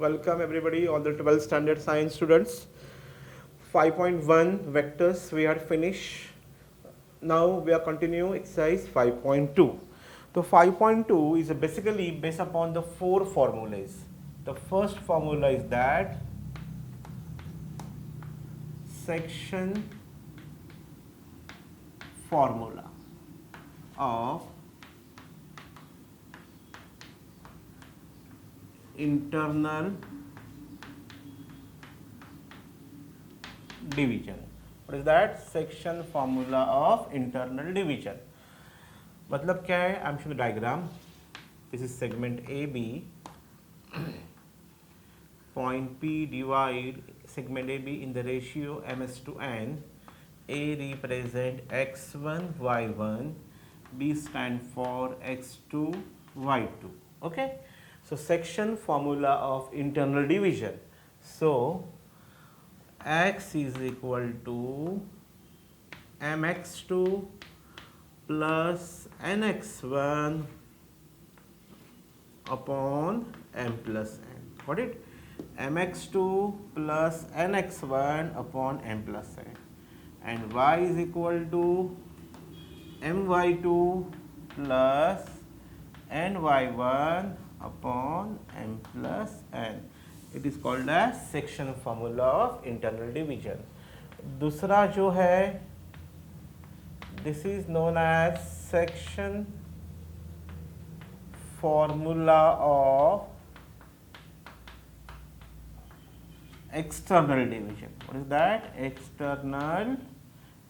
Welcome everybody, all the 12th standard science students. 5.1 vectors we are finished. Now we are continue exercise 5.2. So 5.2 is basically based upon the four formulas. The first formula is that section formula of internal division. What is that? Section formula of internal division. मतलब क्या है? I'm showing the diagram. This is segment AB. Point P divide segment AB in the ratio ms to n. A represent x1, y1. B stand for x2, y2. Okay. So section formula of internal division. So x is equal to mx2 plus nx1 upon m plus n. Got it? mx2 plus nx1 upon m plus n. And y is equal to my2 plus ny1 upon m plus n. It is called as section formula of internal division. दूसरा जो है, this is known as section formula of external division. What is that? External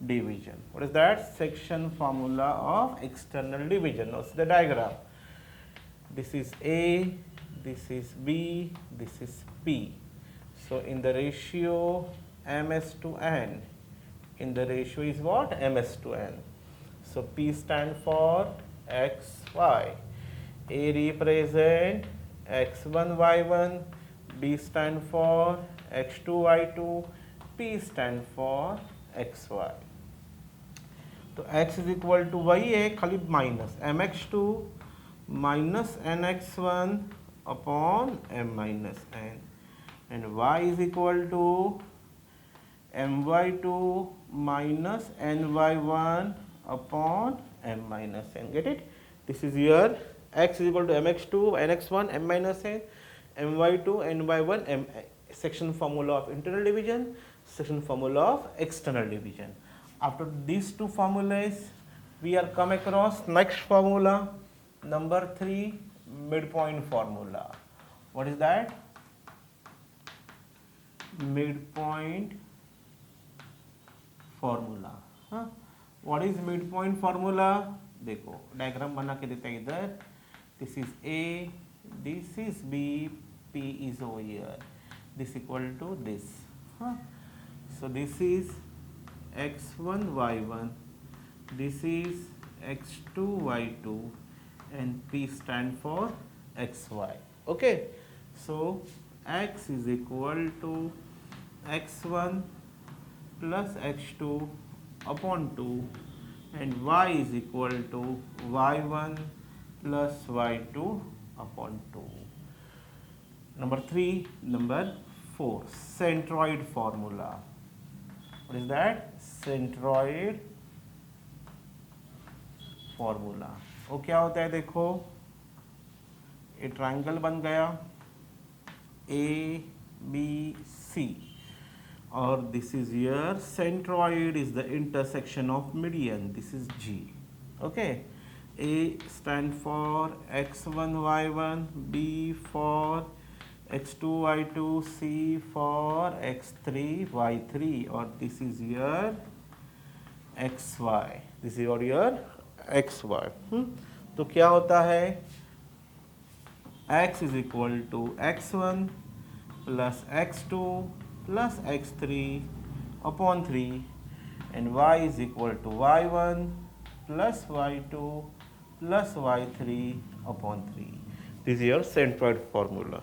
division. What is that? Section formula of external division. Now see the diagram. This is A, this is B, this is P. So in the ratio ms to n, in the ratio is what? ms to n. So P stand for x, y. A represent x1, y1. B stand for x2, y2. P stand for xy. तो x is equal to वही है, खाली minus mx2 minus nx1 upon m minus n, and y is equal to my2 minus ny1 upon m minus n. Get it? This is your x is equal to mx2 nx1 m minus n, my2 ny1 m. Section formula of internal division, section formula of external division. After these two formulas, we are come across next formula, number 3, midpoint formula. What is that? Midpoint formula. What is midpoint formula? देखो diagram बना के देता है इधर. This is A, this is B, P is over here. This equal to this. So this is x1, y1. This is x2, y2, and P stand for xy. Okay. So x is equal to x1 plus x2 upon 2, and y is equal to y1 plus y2 upon 2. Number 3, number 4, centroid formula. What is that? Centroid formula. वो क्या होता है? देखो ये triangle बन गया A, B, C, और this is your centroid is the intersection of median. This is G. Okay. A stand for x1, y1, B for x2, y2, C for x3, y3, or this is your xy. This is your xy. तो क्या होता है? x is equal to x1 plus x2 plus x3 upon 3, and y is equal to y1 plus y2 plus y3 upon 3. This is your centroid formula.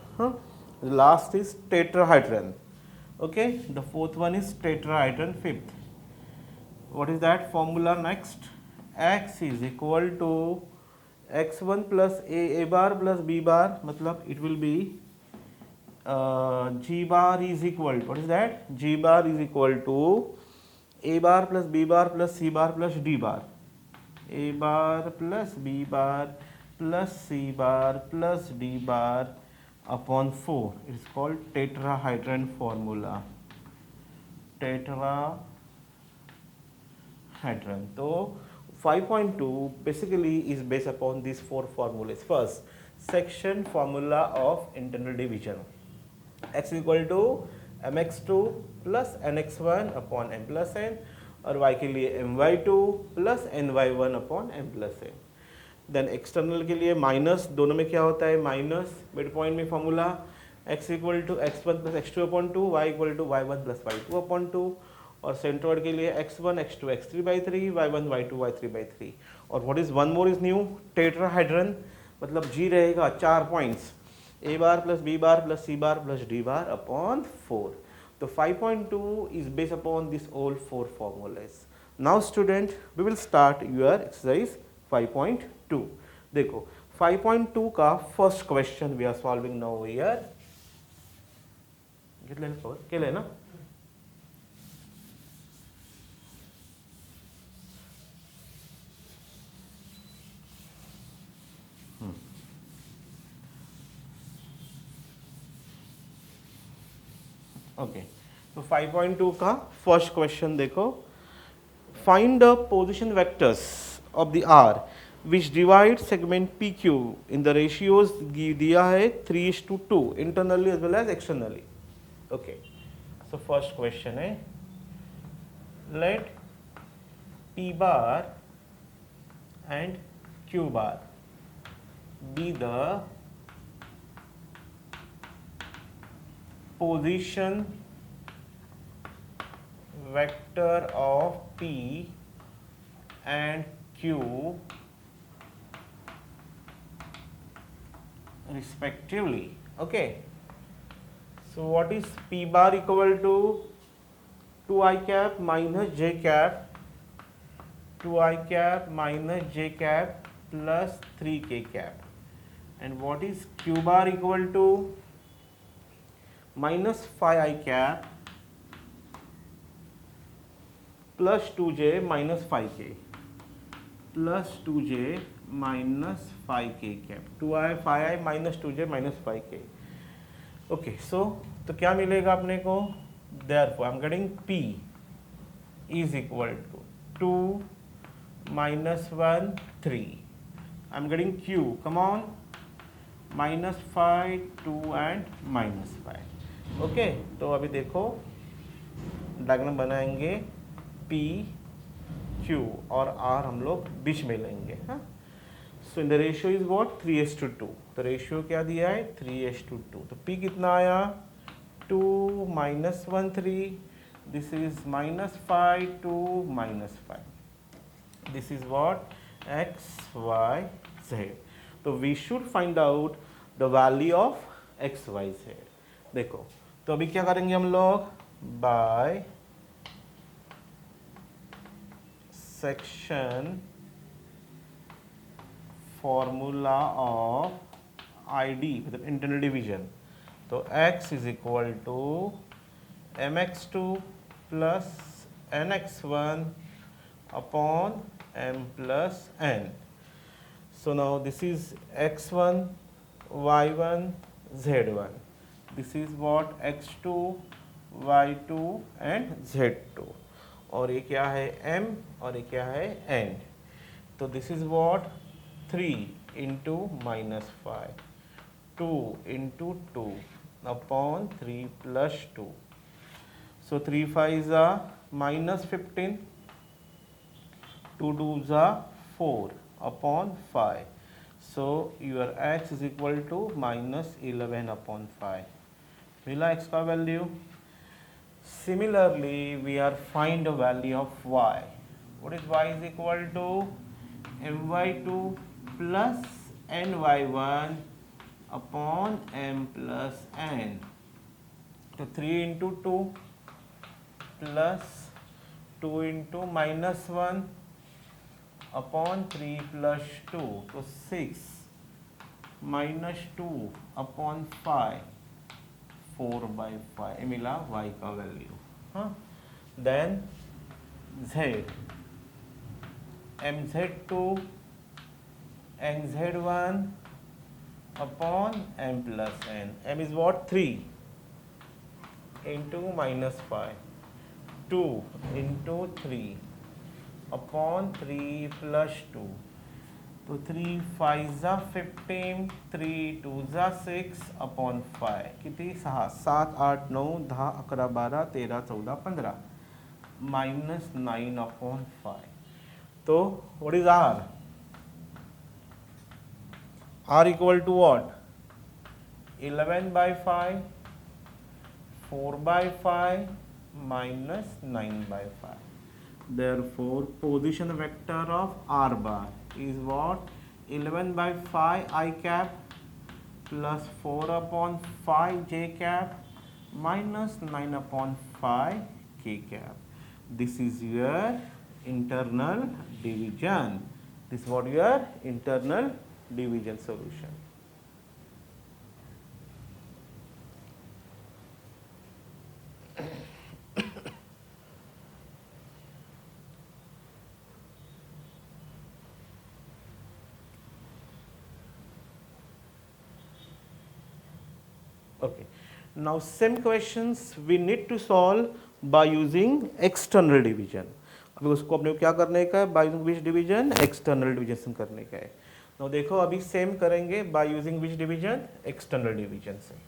The last is tetrahedron. Okay, the fourth one is tetrahedron, fifth. What is that formula next? X is equal to x1 plus a bar plus b bar, मतलब it will be G bar is equal to, what is that? G bar is equal to A bar plus B bar plus C bar plus D bar. A bar plus B bar plus C bar plus D bar upon 4. It is called tetrahedron formula. Tetrahedron. So 5.2 basically is based upon these four formulas. First, section formula of internal division. X equal to mx2 plus nx1 upon m plus n, और y के लिए my2 plus ny1 upon m plus n. Then external के लिए minus, दोनों में क्या होता है माइनस, मिड पॉइंट में formula x equal to x1 plus x2 upon 2, y equal to y1 plus y2 upon 2, और सेंट्रॉइड के लिए x1 x2 x3 by 3, y1 y2 y3 by 3. और what is one more is new, tetrahedron, मतलब g रहेगा 4 points, a bar plus b bar plus c bar plus d bar upon 4. तो 5.2 is based upon this all four formulas. Now student, we will start your exercise 5.2. देखो 5.2 का first question we are solving now here. घेतलेलं cover केलंय ना. Okay, तो 5.2 का first question देखो. Find the position vectors of the R which divide segment P Q in the ratios दिया है 3:2 internally as well as externally. Okay, so first question है, let P bar and Q bar be the position vector of P and Q respectively. Okay, so what is P bar equal to 2i cap minus j cap, 2i cap minus j cap plus 3k cap, and what is Q bar equal to minus 5i cap plus 2j minus 5k plus 2j minus 5k cap, 2i 5i minus 2j minus 5k. Okay, so तो क्या मिलेगा अपने को, therefore I am getting P is equal to 2 minus 1 3. I am getting Q, come on, minus 5 2 and minus 5. Okay, तो अभी देखो diagram बनाएंगे P Q और R हम लोग बीच में लेंगे. हाँ, so in the ratio is what 3:2. तो रेशियो क्या दिया है 3:2. तो P कितना आया 2 minus 1 3, this is minus 5 2 minus 5. This is what x y z. तो we should find out the value of x y z. देखो, तो अभी क्या करेंगे हम लोग, by section formula of ID मतलब इंटरनल डिवीजन. तो x is equal to mx2 plus nx1 upon m plus n. So now this is x1 y1 z1. This is what x2 y2 and z2. और ये क्या है m और ये क्या है n. तो this is what 3 into minus 5, 2 into 2 upon 3 plus 2. So 3 5s are minus 15, 2 2s are 4 upon 5. So your x is equal to minus 11 upon 5. मिला x का वैल्यू. Similarly we are find the value of y. What is y is equal to my2 plus ny1 upon m plus n. तो 3 into 2 plus 2 into minus 1 upon 3 plus 2. तो 6 minus 2 upon 5, 4/5 ये मिला y का value. हाँ, then z mz2 nz1 upon m plus n, m is what 3 into minus 5, 2 into 3 upon 3 plus 2, तो 3 5 ज़ा 15, 3 2 ज़ा 6 upon 5 किती 6 7 8 9 10 11 12 13 14 15 माइनस 9 अपॉन 5। तो what is R? R equal to what? 11/5, 4/5 minus 9/5. Therefore, position vector of r bar is what? 11/5 I cap plus 4 upon 5 j cap minus 9 upon 5 k cap. This is your internal division. This is what your internal division solution. Okay, now same questions we need to solve by using external division. अभी उसको अपने को क्या करने का है? by using which division? external division करने का है। now देखो अभी सेम करेंगे by using which division? external division से।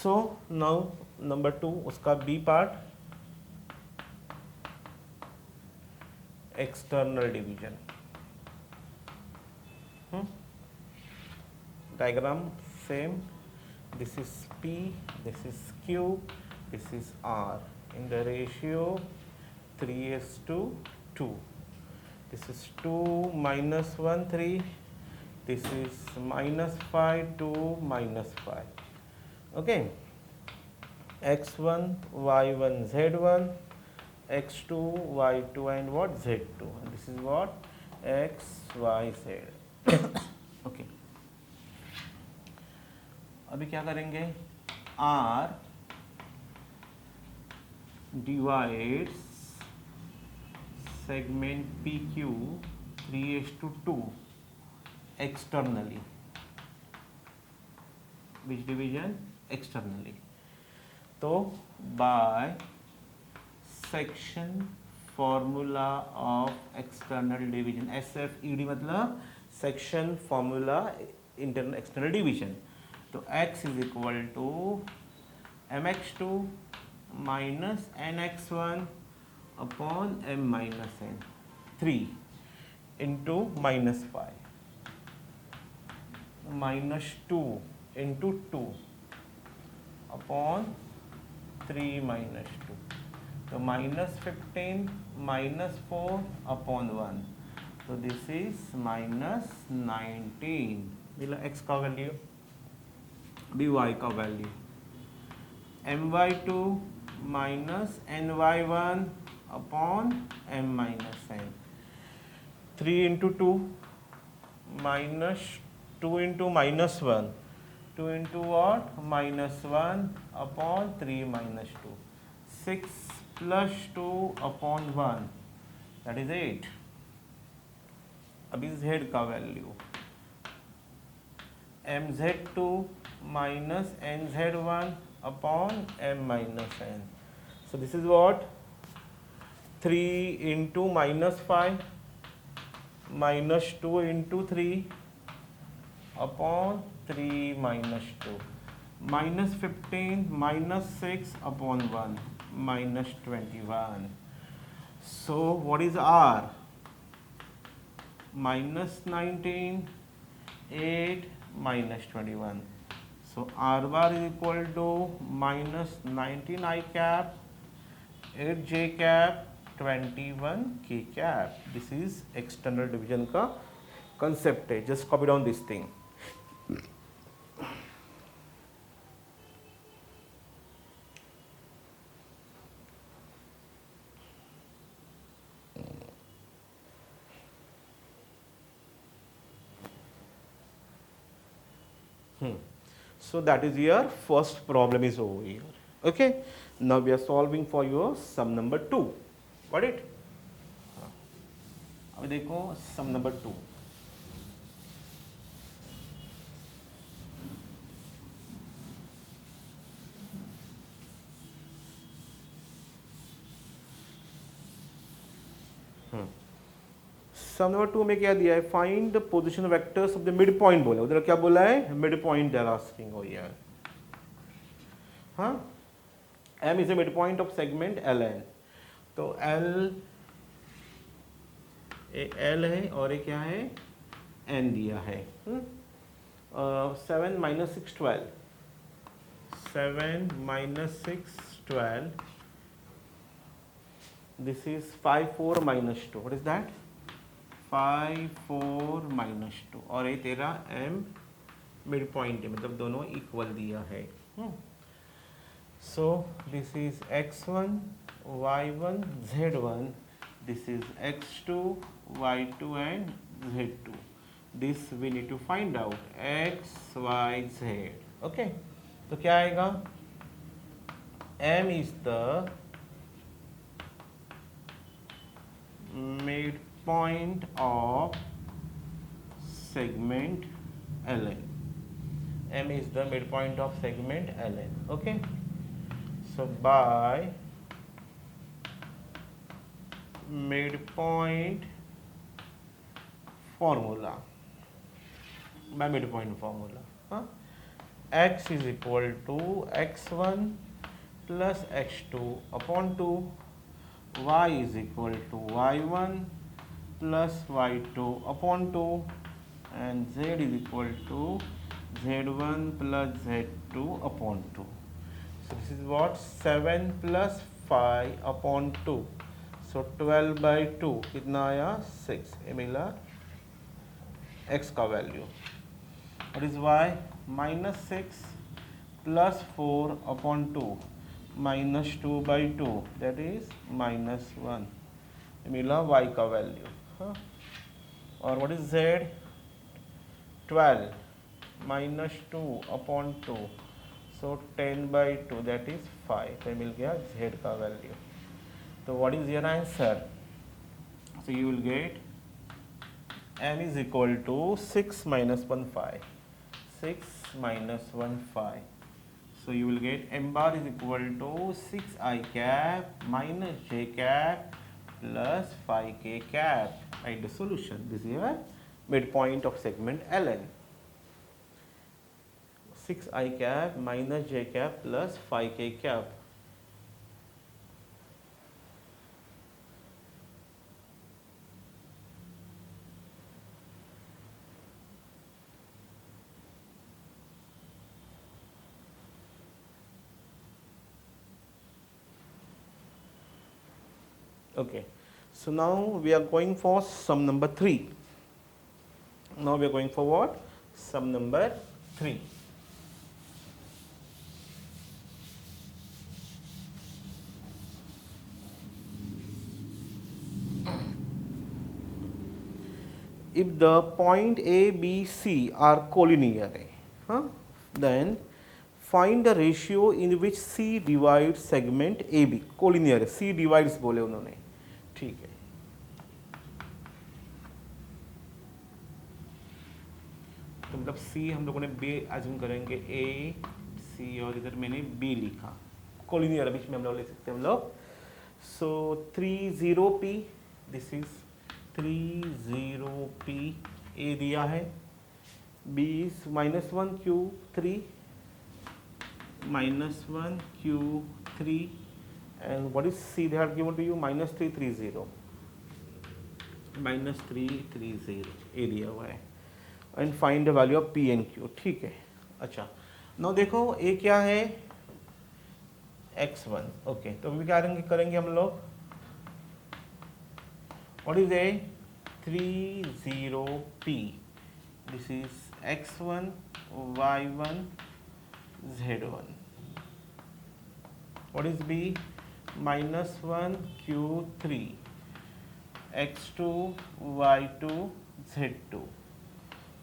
so now number 2 उसका B part, external division. Diagram same. This is P, this is Q, this is R in the ratio 3:2. This is 2 minus 1 3. This is minus 5 2 minus 5. Okay. x1 y1 z1 x2 y2 and what z2, and this is what x y z. okay, अभी क्या करेंगे? R divides segment PQ 3:2 externally. Which division? Externally. तो by section formula of external division, SFED मतलब section formula internal external division. तो x is equal to mx2 minus nx1 upon m minus n, 3 into minus 5 minus 2 into 2 upon 3 minus 2. So minus 15 minus 4 upon 1. So this is minus 19. मिला x का value, b y का value, my2 minus ny1 upon m minus n. 3 into 2 minus 2 into minus 1. 2 into what? Minus 1 upon 3 minus 2. 6 plus 2 upon 1. That is 8. अभी z का value mz2 minus nz1 upon m minus n. So this is what? 3 into minus 5 minus 2 into 3 upon 3 minus 2, minus 15 minus 6 upon 1, minus 21. So what is R? Minus 19, 8 minus 21. So R bar is equal to minus 19 I cap, 8 j cap, 21 k cap. This is external division का concept है. Just copy down this thing. So that is your first problem is over here. Okay. Now we are solving for your sum number 2. Got it? अब देखो sum number 2. सम number 2 में क्या दिया है? Find the position vectors of the mid point बोला, उधर क्या बोला है? Mid point they are asking हो यार. हाँ, M is the mid point of segment LN. तो L है और ये क्या है? N दिया है. 7 minus 6 12. 7 minus 6 12. This is 5 4 minus 2. What is that? 5 4 minus 2. और ये तेरा M मिड पॉइंट है, मतलब दोनों इक्वल दिया है. So this is x1 y1 z1. This is x2 y2 and z2. This we need to find out x y z. Okay. तो क्या आएगा? M is the midpoint of segment LN. M is the midpoint of segment LN. Okay. So by midpoint formula, huh? X is equal to x1 plus x2 upon 2. Y is equal to y1 plus y2 upon 2, and z is equal to z1 plus z2 upon 2. So this is what? 7 plus 5 upon 2. So 12 by 2 कितना आया? 6. ये मिला x का value. What is y? Minus 6 plus 4 upon 2. Minus 2 by 2, that is minus 1. मिला y का value. और what is z? 12 minus 2 upon 2, so 10 by 2, that is 5. तो मिल गया z का वैल्यू. तो what is your answer? So you will get m is equal to 6 minus 1 5. 6 minus 1 5. So you will get m bar is equal to 6i cap minus j cap plus 5k cap. Write the solution. This is your midpoint of segment LN. 6i cap minus j cap plus 5k cap. Okay, so now we are going for sum number 3. Now we are going for what? Sum number 3. If the point A, B, C are collinear, then find the ratio in which C divides segment AB. Collinear, C divides बोले उन्होंने. ठीक है. तो मतलब C हम लोगों ने B assume करेंगे, A, C और इधर मैंने B लिखा. कोलिनियर बीच में हम लोग ले सकते हैं हम लोग. So 30P, this is 30P. A दिया है. B is minus 1 Q3 minus 1 Q3. And what is C? They have given to you minus 330. Minus 330 A दिया हुआ है. And find the value of P and Q. ठीक है. अच्छा. now देखो A क्या है? x1. ओके. तो अभी क्या करेंगे हम लोग? What is A? 30P. This is x1, y1, z1. What is B? minus 1 Q3, x2, y2, z2.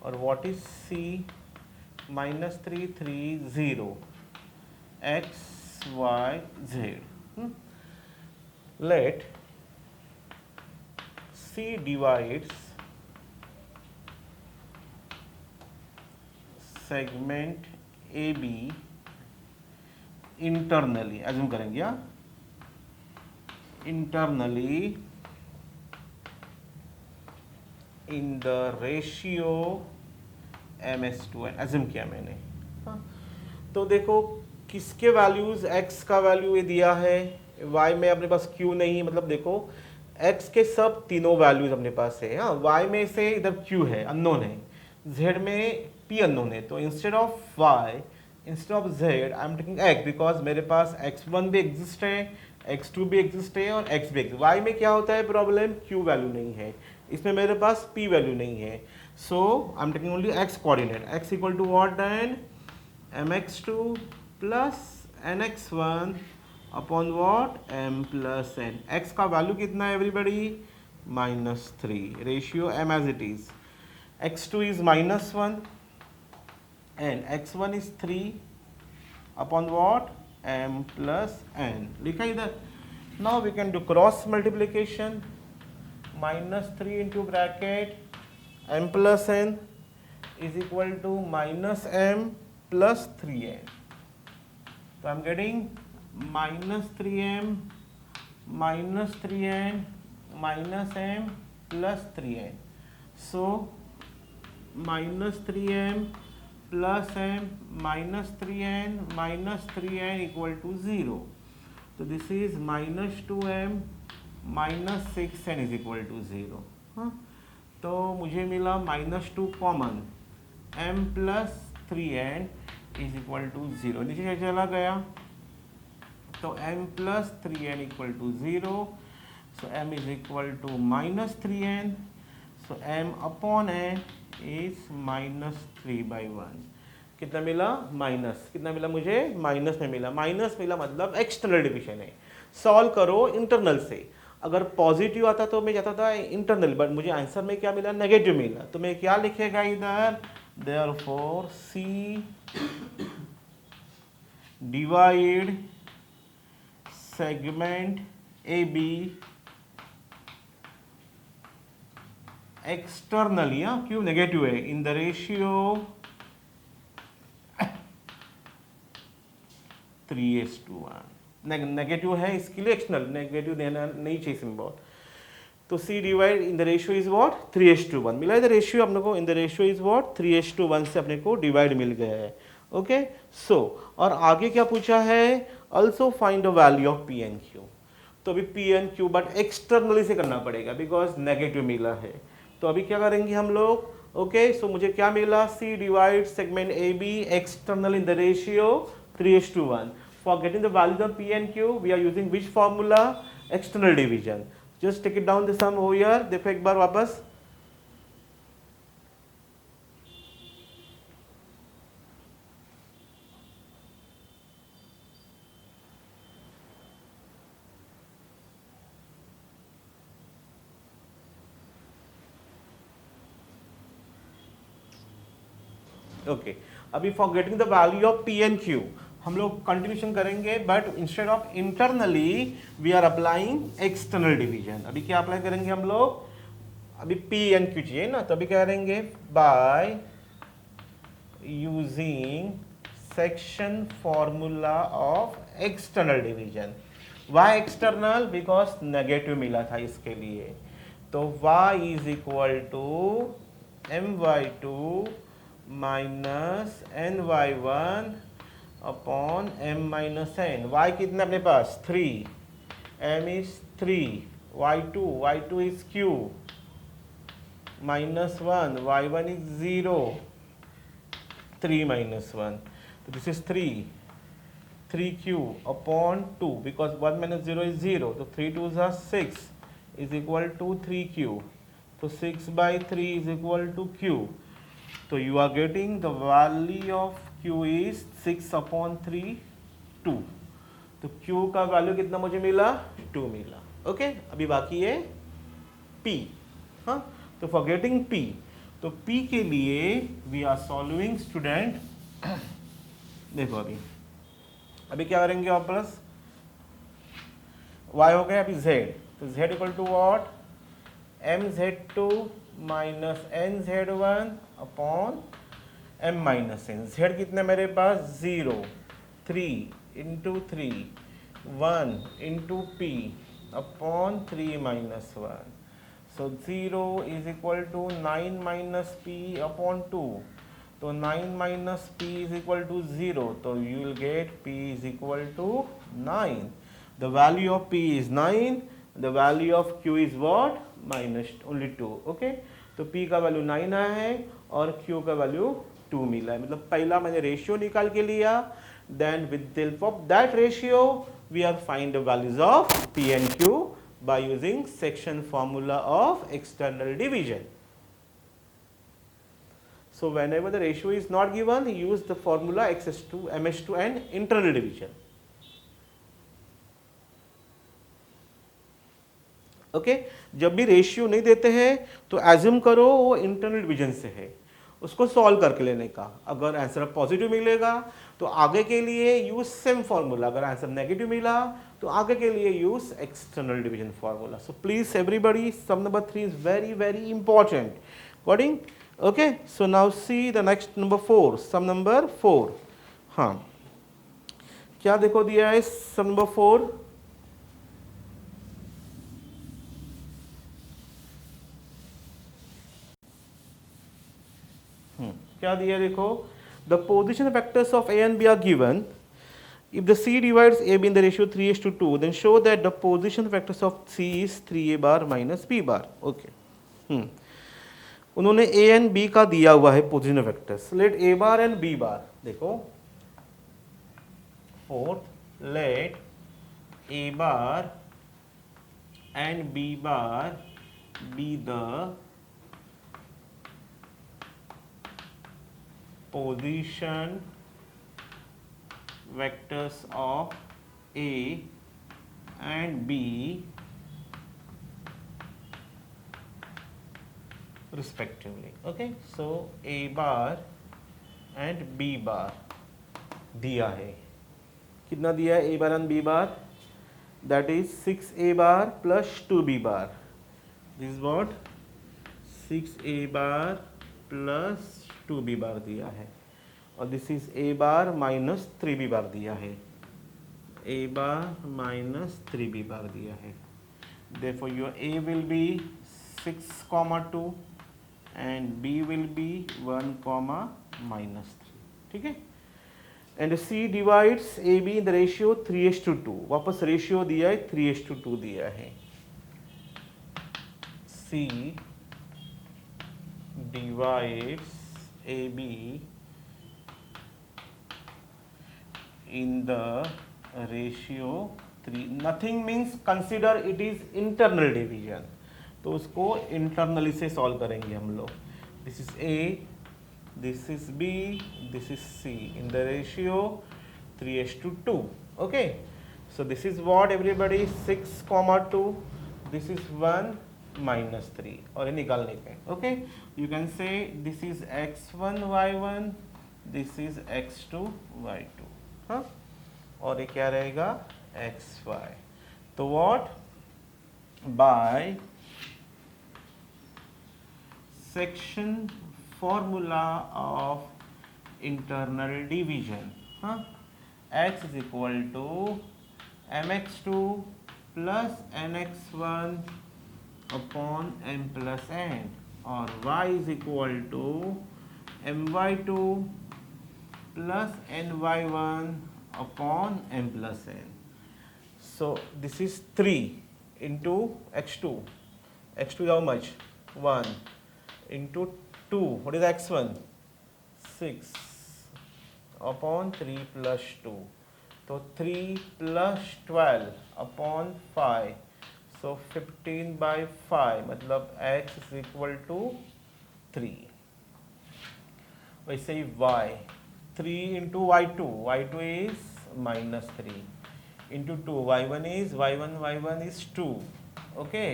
और what is C? -3 3 0 x y z. Let C divides segment AB internally, assume करेंगे या internally in the ratio ms/n, assume किया मैंने. तो देखो किसके values, x का value ये दिया है, y में अपने पास q नहीं, मतलब देखो x के सब तीनों वैल्यूज अपने पास है. हाँ, y में से इधर q है, अननोन है, z में p अननोन है. तो instead of y, instead of z I am taking x, because मेरे पास x1 भी एग्जिस्ट है, x2 भी एग्जिस्ट है और x भी एग्जिस्ट. y में क्या होता है प्रॉब्लम, q वैल्यू नहीं है, इसमें मेरे पास p वैल्यू नहीं है. So I am taking only x coordinate. x equal to what then, mx2 plus nx1 upon what, m plus n. x का वैल्यू कितना है everybody, -3. Ratio m as it is. x2 is -1 and x1 is 3 upon what, m plus n. लिखा इधर. Now we can do cross multiplication. -3 into bracket m plus n is equal to -m plus 3n. So I am getting -3m minus 3n minus m plus 3n. So -3m plus m minus 3n minus 3n equal to 0. So this is -2m minus 6n is equal to 0. हाँ, तो मुझे मिला -2 common, m plus 3n is equal to 0. नीचे चला गया तो m plus 3n equal to 0. So m is equal to -3n. So m upon n is -3/1. कितना मिला, माइनस. कितना मिला मुझे, माइनस में मिला. माइनस मिला मतलब एक्सटर्नल डिविजन है. सॉल्व करो इंटरनल से. अगर पॉजिटिव आता तो मैं जाता था इंटरनल, बट मुझे आंसर में क्या मिला, नेगेटिव मिला. तो मैं क्या लिखेगा इधर, therefore C divide segment AB externally, क्यों नेगेटिव है, इन द रेशियो 3:1. नेगेटिव है इसके लिए एक्सटर्नल, नेगेटिव देना नहीं चाहिए सिंबल. तो C divide in the ratio is what, 3:1 मिला. इधर रेशियो अपने को, इन द रेशियो इज व्हाट, 3:1 से अपने को डिवाइड मिल गया है. ओके. सो और आगे क्या पूछा है, also find the value of P and Q. तो अभी P and Q but externally से करना पड़ेगा बिकॉज नेगेटिव मिला है. तो अभी क्या करेंगे हम लोग, ओके. सो मुझे क्या मिला, C divide segment AB external in the ratio 3:1. For getting the values of P and Q, we are using which formula, external division. Just take it down the sum over here. देखो एक बार वापस. Okay. अभी for getting the value of P and Q हम लोग continuation करेंगे, but instead of internally we are applying external division. अभी क्या apply करेंगे हम लोग, अभी P and Q चाहिए ना, तो अभी क्या करेंगे, by using section formula of external division. Y external, because negative मिला था इसके लिए. तो y is equal to my2 minus ny1 upon m minus n. y कितना अपने पास, 3, m is 3, y2 is q -1, y1 is 0, 3 minus 1. तो this is 3q upon 2 because 1 minus 0 is 0. तो 3 2s are 6 is equal to 3q. तो 6/3 is equal to q. तो you are getting the value of q is 6/3 2. तो q का value कितना मुझे मिला, 2 मिला. ओके. अभी बाकी है p. हाँ, तो फॉर गेटिंग p, तो p के लिए वी आर सॉल्विंग स्टूडेंट देखो अभी क्या करेंगे और प्लस y हो गया अभी z, तो z equal to what mz2 minus nz1 upon m minus n। z कितने मेरे पास 0, 3 into 3, 1 into p upon 3 minus 1। So 0 is equal to 9 minus p upon 2, तो 9 minus p is equal to 0, तो you will get p is equal to 9। The value of p is 9, the value of q is what? Minus only 2, okay? तो p का value 9 आया है और q का value 2 मिला है। मतलब पहला मैंने रेशियो निकाल के लिया, then with the help of that ratio we are find the values of p and q by using section formula of external division. So whenever the ratio is not given, use the formula xs2 ms2 and internal division. Okay जब भी ratio नहीं देते हैं तो assume करो वो internal division से है, उसको सॉल्व करके लेने का। अगर आंसर पॉजिटिव मिलेगा तो आगे के लिए यूज सेम फॉर्मूला, अगर आंसर नेगेटिव मिला तो आगे के लिए use external division formula. So please everybody, sum number 3 is very very important according. Okay so now see the next number 4, sum number 4। हाँ क्या देखो दिया है सम नंबर 4, क्या दिया देखो, the position vectors of A and B are given. If the C divides A B in the ratio 3:2, then show that the position vectors of C is 3a bar minus b bar. Okay उन्होंने A and B का दिया हुआ है position vectors. Let A bar and B bar, देखो fourth, let A bar and B bar be the position vectors of A and B respectively. Okay, so A bar and B bar दिया है, कितना दिया है A bar and B bar, that is 6A bar plus 2B bar. This is what 6A bar plus 2b बार दिया है, और this is a bar minus 3b बार दिया है, a बार माइनस 3b बार दिया है। therefore your a will be 6,2 and b will be 1, -3। ठीक है, and c divides a b in the ratio 3:2, वापस रेशियो दिया है 3:2 दिया है। c divides AB in the ratio 3, nothing means consider it is internal division, तो उसको internally से solve करेंगे हम लोग। this is A, this is B, this is C in the ratio 3:2। okay, so this is what everybody 6,2, this is 1 -3, और ये निकालने के। Okay you can say this is x1 y1, this is x2 y2, हाँ, और ये क्या रहेगा xy। तो what, by section formula of internal division, हाँ, x is equal to mx2 plus nx1 upon m plus n, और y is equal to my2 plus ny1 upon m plus n। So this is 3 into x2, x2 is how much 1 into 2, what is x1 6 upon 3 plus 2, तो 3 plus 12 upon 5, so 15/5, मतलब x is equal to 3। वैसे ही y 3 into y2, y2 is -3 into 2, y1 is 2, okay,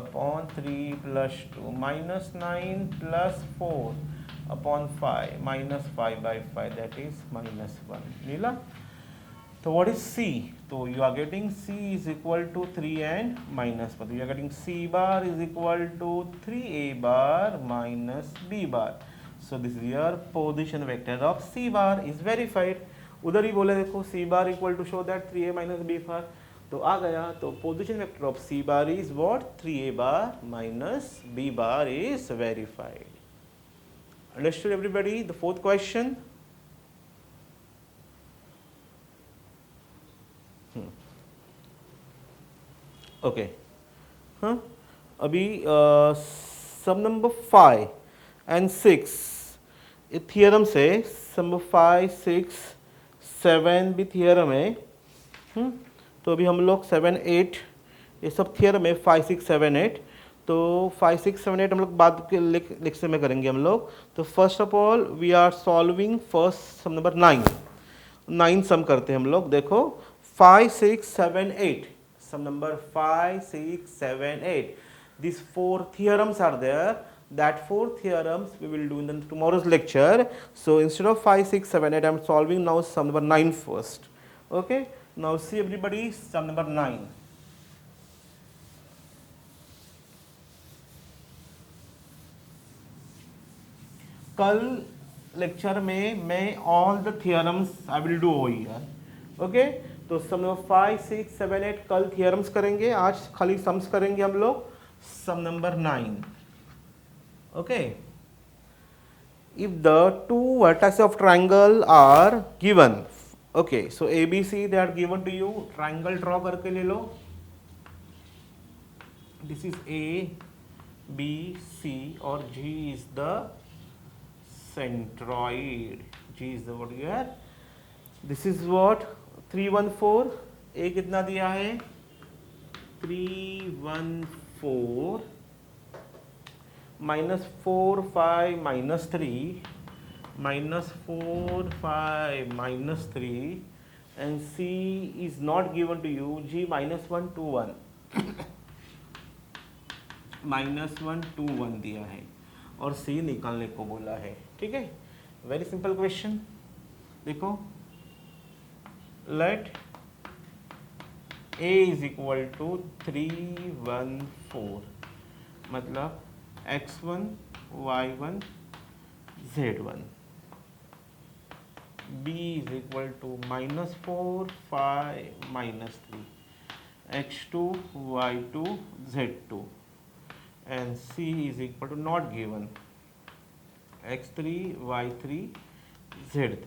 upon 3 plus 2 -9 plus 4 upon 5 minus 5 by 5, that is minus 1. Neela? So what is C? So you are getting C is equal to 3 and minus 1. You are getting C bar is equal to 3A bar minus B bar. So this is your position vector of C bar is verified. उधर ही बोले देखो C bar equal to show that 3A minus B bar. तो आ गया. तो position vector of C bar is what? 3A bar minus B bar is verified. Understood everybody? The fourth question. Okay हाँ अभी सम number 5 and 6 ये theorem से सम number 5, 6, 7 भी theorem है. तो अभी हम लोग 7, 8 ये सब थियरम है. 5, 6, 7, 8 तो 5, 6, 7, 8 हम लोग बाद के लेक्चर में करेंगे हम लोग. तो first of all we are solving first sum number 9 sum करते हैं हम लोग. देखो 5, 6, 7, 8 sum number 5, 6, 7, 8. These 4 theorems are there. That 4 theorems we will do in the tomorrow's lecture. So instead of 5, 6, 7, 8, I am solving now sum number 9 first. Okay. Now see everybody sum number 9. कल lecture में मैं all the theorems I will do over here. Okay. तो सम number 5, 6, 7, 8 कल theorems करेंगे. आज खाली sums करेंगे हम लोग. Sum number 9. Okay. If the two vertex of triangle are given. Okay so A B C they are given to you. Triangle draw करके ले लो. This is A B C और G is the centroid. G is the what you have. This is what 314. A कितना दिया है 314 minus 4, 5 minus 3 minus 4, 5 minus 3 and C is not given to you. G minus 1, 2, 1 minus 1, 2, 1 दिया है और C निकालने को बोला है. ठीक है. Very simple question. देखो let A is equal to 314 मतलब x1, y1, z1. B is equal to minus 4, 5, minus 3, x2, y2, z2 and C is equal to not given x3, y3, z3.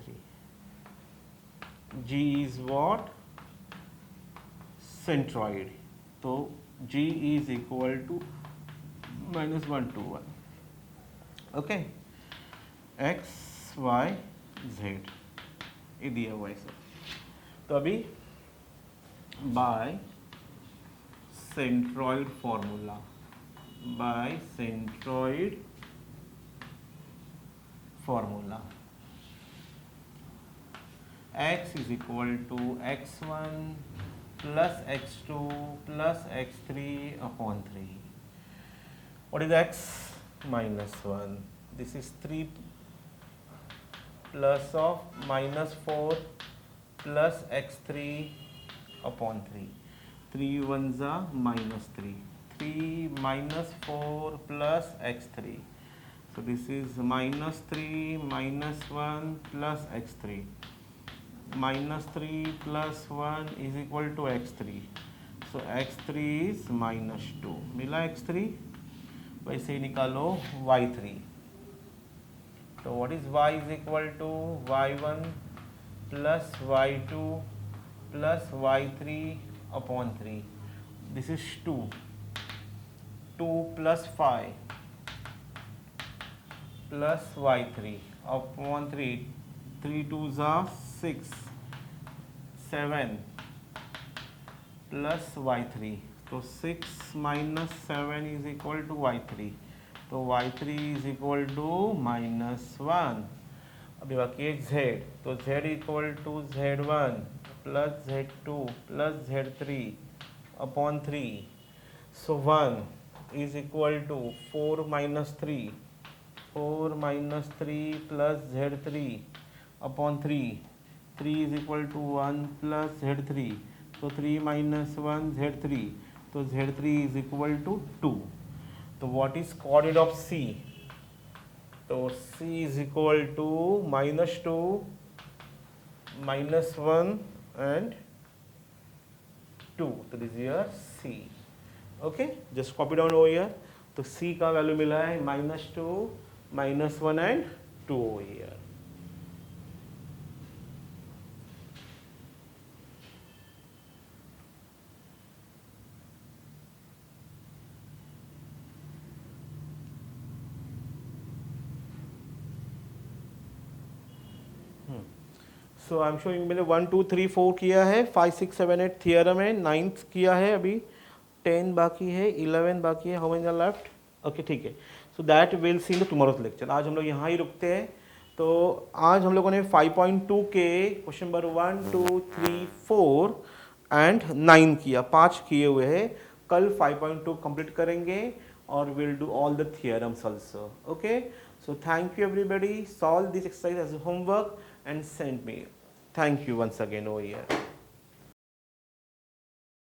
G is what? Centroid. तो G is equal to minus 1, 2, 1. Okay. X, Y, Z. ये दिया हुआ है सब. तो अभी by centroid formula. By centroid formula. X is equal to x1 plus x2 plus x3 upon 3. What is x? Minus 1. This is 3 plus of minus 4 plus x3 upon 3. 3 ones are minus 3. 3 minus 4 plus x3. So this is minus 3 minus 1 plus x3. Minus 3 plus 1 is equal to x3. So x3 is minus 2. मिला x3. वैसे ही निकालो y3. So what is y is equal to y1 plus y2 plus y3 upon 3. This is 2. 2 plus 5 plus y3 upon 3. 3 2s are 6. 7 plus y3. So 6 minus 7 is equal to y3. तो y3 is equal to minus 1. अभी बाकी है z. तो z equal to z1 plus z2 plus z3 upon 3. So 1 is equal to 4 minus 3. 4 minus 3 plus z3 upon 3. 3 is equal to 1 plus z3. So 3 minus 1 z3. So z3 is equal to 2. So what is coordinate of C? So C is equal to minus 2, minus 1 and 2. So this is your C. Okay, just copy down over here. तो C का value मिला है -2, -1 and 2 over here. So I am showing मैंने 1 2 3 4 किया है, 5 6 7 8 theorem है, 9th किया है, अभी 10 बाकी है, 11 बाकी है. How many are left? Okay ठीक है. So that will see in the tomorrow's lecture. आज हम लोग यहाँ ही रुकते हैं. तो आज हम लोगों ने 5.2 के क्वेश्चन नंबर 1 2 3 4 एंड 9 किया, 5 किए हुए हैं. कल 5.2 कंप्लीट करेंगे और will do all the theorems also. Okay, so thank you everybody. Solve this exercise as homework and send me. Thank you once again over here.